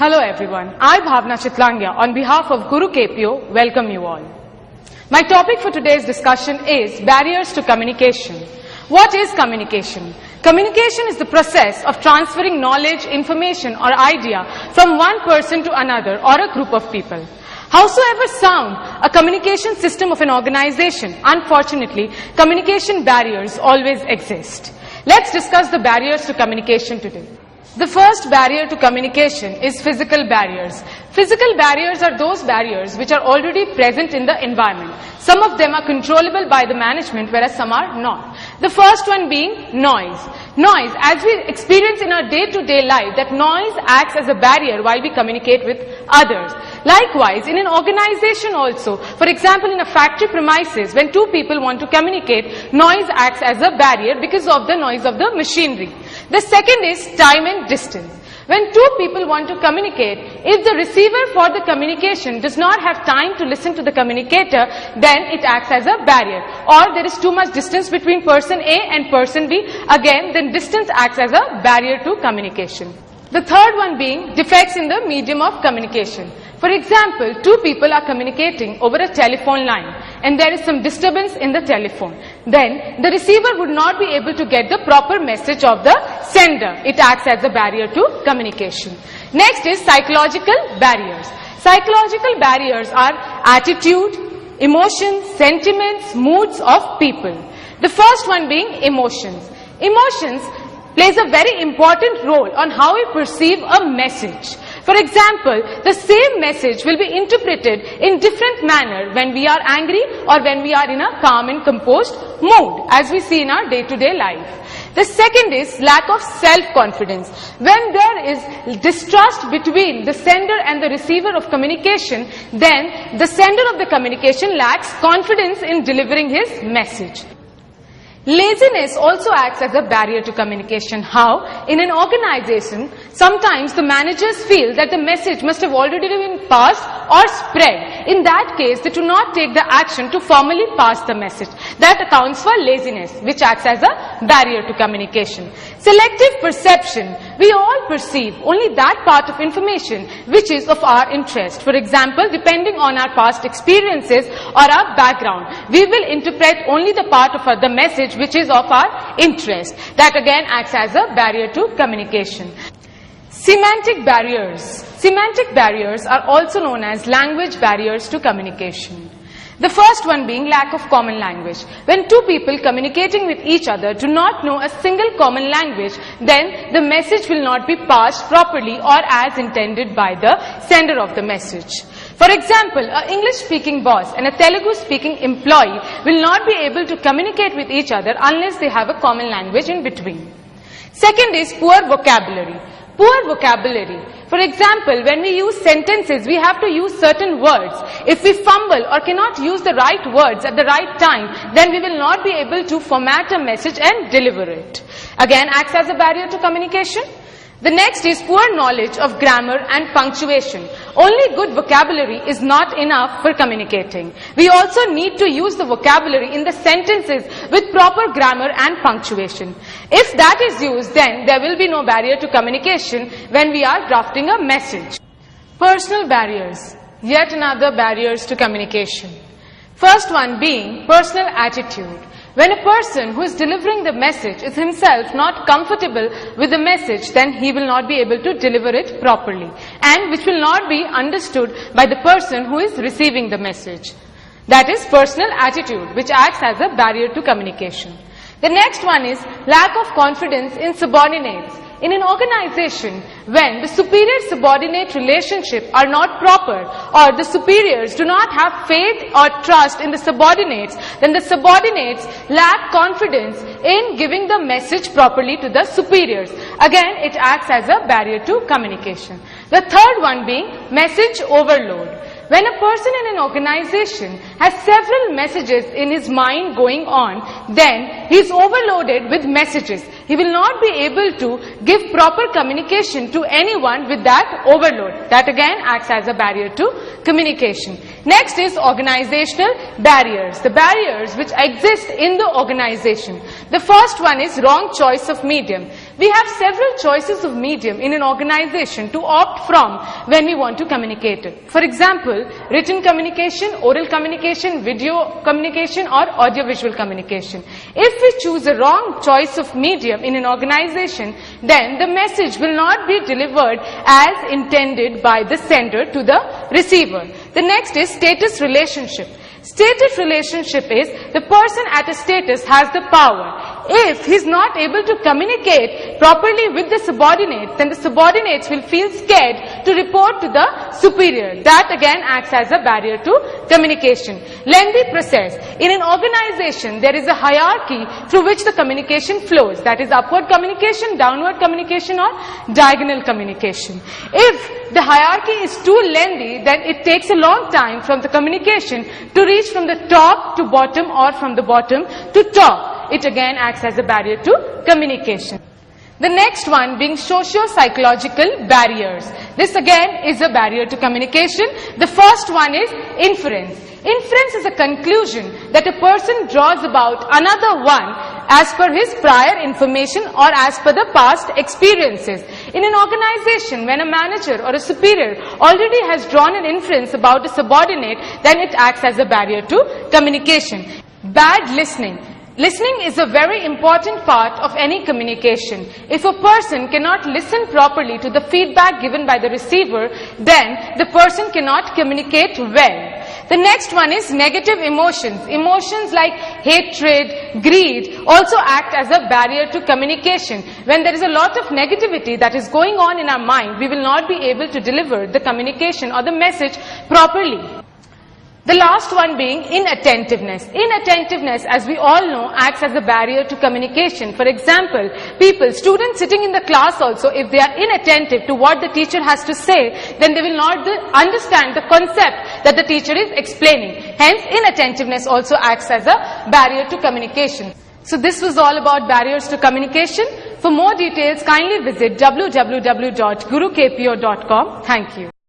Hello everyone, I Bhavna Chitlangya on behalf of Guru KPO welcome you all. My topic for today's discussion is barriers to communication. What is communication? Communication is the process of transferring knowledge, information or idea from one person to another or a group of people. Howsoever sound a communication system of an organization, unfortunately, communication barriers always exist. Let's discuss the barriers to communication today. The first barrier to communication is physical barriers. Physical barriers are those barriers which are already present in the environment. Some of them are controllable by the management, whereas some are not. The first one being noise. Noise, as we experience in our day-to-day life, that noise acts as a barrier while we communicate with others. Likewise, in an organization also, for example, in a factory premises, when two people want to communicate, noise acts as a barrier because of the noise of the machinery. The second is time and distance. When two people want to communicate, if the receiver for the communication does not have time to listen to the communicator, then it acts as a barrier. Or there is too much distance between person A and person B, again, then distance acts as a barrier to communication. The third one being defects in the medium of communication. For example, two people are communicating over a telephone line and there is some disturbance in the telephone. Then the receiver would not be able to get the proper message of the sender. It acts as a barrier to communication. Next is psychological barriers. Psychological barriers are attitude, emotions, sentiments, moods of people. The first one being emotions. Emotions plays a very important role on how we perceive a message. For example, the same message will be interpreted in different manner when we are angry or when we are in a calm and composed mood, as we see in our day-to-day life. The second is lack of self-confidence. When there is distrust between the sender and the receiver of communication, then the sender of the communication lacks confidence in delivering his message. Laziness also acts as a barrier to communication. How? In an organization, sometimes the managers feel that the message must have already been passed or spread. In that case, they do not take the action to formally pass the message. That accounts for laziness, which acts as a barrier to communication. Selective perception. We all perceive only that part of information which is of our interest. For example, depending on our past experiences or our background, we will interpret only the part of the message which is of our interest. That again acts as a barrier to communication. Semantic barriers. Semantic barriers are also known as language barriers to communication. The first one being lack of common language. When two people communicating with each other do not know a single common language, then the message will not be passed properly or as intended by the sender of the message. For example, an English-speaking boss and a Telugu-speaking employee will not be able to communicate with each other unless they have a common language in between. Second is poor vocabulary. Poor vocabulary. For example, when we use sentences, we have to use certain words. If we fumble or cannot use the right words at the right time, then we will not be able to format a message and deliver it. Again, acts as a barrier to communication. The next is poor knowledge of grammar and punctuation. Only good vocabulary is not enough for communicating. We also need to use the vocabulary in the sentences with proper grammar and punctuation. If that is used, then there will be no barrier to communication when we are drafting a message. Personal barriers. Yet another barriers to communication. First one being personal attitude. When a person who is delivering the message is himself not comfortable with the message, then he will not be able to deliver it properly, and which will not be understood by the person who is receiving the message. That is personal attitude, which acts as a barrier to communication. The next one is lack of confidence in subordinates. In an organization, when the superior-subordinate relationship are not proper or the superiors do not have faith or trust in the subordinates, then the subordinates lack confidence in giving the message properly to the superiors. Again, it acts as a barrier to communication. The third one being message overload. When a person in an organization has several messages in his mind going on, then he is overloaded with messages. He will not be able to give proper communication to anyone with that overload. That again acts as a barrier to communication. Next is organizational barriers. The barriers which exist in the organization. The first one is wrong choice of medium. We have several choices of medium in an organization to opt from when we want to communicate it. For example, written communication, oral communication, video communication, or audiovisual communication. If we choose a wrong choice of medium in an organization, then the message will not be delivered as intended by the sender to the receiver. The next is status relationship. Status relationship is the person at a status has the power. If he's not able to communicate properly with the subordinates, then the subordinates will feel scared to report to the superior. That again acts as a barrier to communication. Lengthy process. In an organization, there is a hierarchy through which the communication flows. That is upward communication, downward communication, or diagonal communication. If the hierarchy is too lengthy, then it takes a long time from the communication to reach from the top to bottom or from the bottom to top. It again acts as a barrier to communication. The next one being socio-psychological barriers. This again is a barrier to communication. The first one is inference. Inference is a conclusion that a person draws about another one as per his prior information or as per the past experiences. In an organization, when a manager or a superior already has drawn an inference about a subordinate, then it acts as a barrier to communication. Bad listening. Listening is a very important part of any communication. If a person cannot listen properly to the feedback given by the receiver, then the person cannot communicate well. The next one is negative emotions. Emotions like hatred, greed also act as a barrier to communication. When there is a lot of negativity that is going on in our mind, we will not be able to deliver the communication or the message properly. The last one being inattentiveness. Inattentiveness, as we all know, acts as a barrier to communication. For example, students sitting in the class also, if they are inattentive to what the teacher has to say, then they will not understand the concept that the teacher is explaining. Hence, inattentiveness also acts as a barrier to communication. So this was all about barriers to communication. For more details, kindly visit www.gurukpo.com. Thank you.